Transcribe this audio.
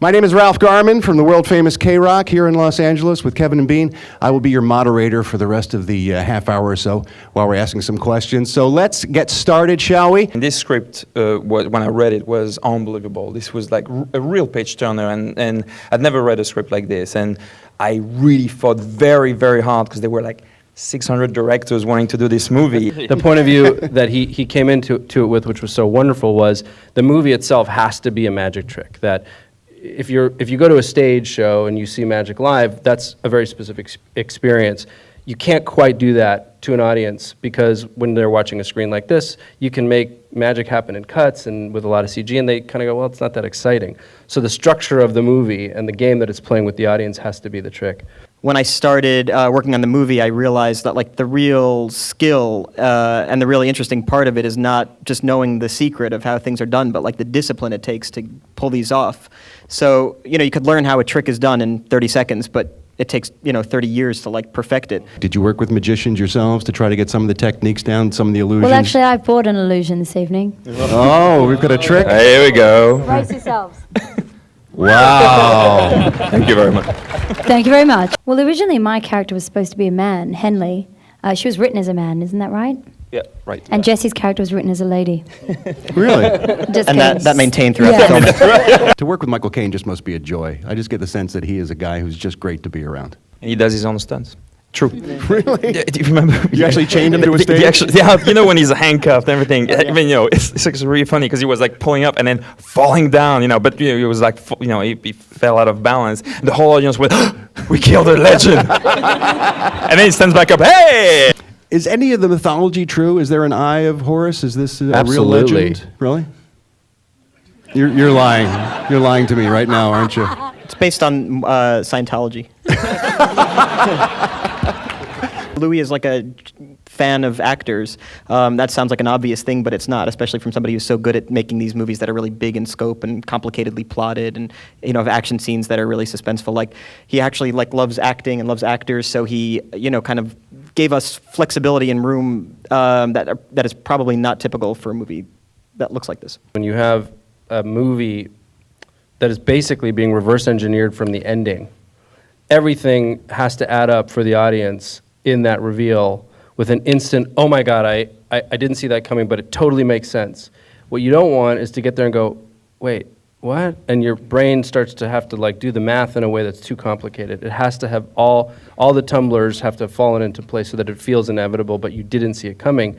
My name is Ralph Garman from the world-famous KROQ here in Los Angeles with Kevin and Bean. I will be your moderator for the rest of the half hour or so while we're asking some questions. So let's get started, shall we? And this script, when I read it, was unbelievable. This was like a real page-turner, and I'd never read a script like this. And I really fought very, very hard because there were like 600 directors wanting to do this movie. The point of view that he came into it with, which was so wonderful, was the movie itself has to be a magic trick. That if you go to a stage show and you see magic live, that's a very specific experience. You can't quite do that to an audience because when they're watching a screen like this, you can make magic happen in cuts and with a lot of CG, and they kind of go, well, it's not that exciting. So the structure of the movie and the game that it's playing with the audience has to be the trick. When I started working on the movie, I realized that like the real skill and the really interesting part of it is not just knowing the secret of how things are done, but like the discipline it takes to pull these off. So, you could learn how a trick is done in 30 seconds, but it takes, 30 years to like perfect it. Did you work with magicians yourselves to try to get some of the techniques down, some of the illusions? Well, actually, I bought an illusion this evening. Oh, we've got a trick? Here we go. Brace yourselves. Wow. Thank you very much. Thank you very much. Well, originally my character was supposed to be a man, Henley. She was written as a man, isn't that right? Yeah, right. And Jesse's character was written as a lady. Really? Just And kidding. that maintained throughout Yeah. the film. To work with Michael Caine just must be a joy. I just get the sense that he is a guy who's just great to be around. And he does his own stunts. True. Really? Yeah, do you remember? You actually chained him to a stage? Yeah, when he's handcuffed and everything. I mean, it's really funny because he was like pulling up and then falling down, but he was like, he fell out of balance. And the whole audience went, we killed a legend. And then he stands back up, hey! Is any of the mythology true? Is there an Eye of Horus? Is this a real Absolutely. legend? Really? You're lying. You're lying to me right now, aren't you? It's based on Scientology. Louis is like a fan of actors. That sounds like an obvious thing, but it's not, especially from somebody who's so good at making these movies that are really big in scope and complicatedly plotted and, have action scenes that are really suspenseful. Like, he actually loves acting and loves actors, so he, kind of gave us flexibility and room that is probably not typical for a movie that looks like this. When you have a movie that is basically being reverse engineered from the ending, everything has to add up for the audience in that reveal with an instant, oh my God, I didn't see that coming, but it totally makes sense. What you don't want is to get there and go, wait, what? And your brain starts to have to do the math in a way that's too complicated. It has to have all the tumblers have to have fallen into place so that it feels inevitable, but you didn't see it coming.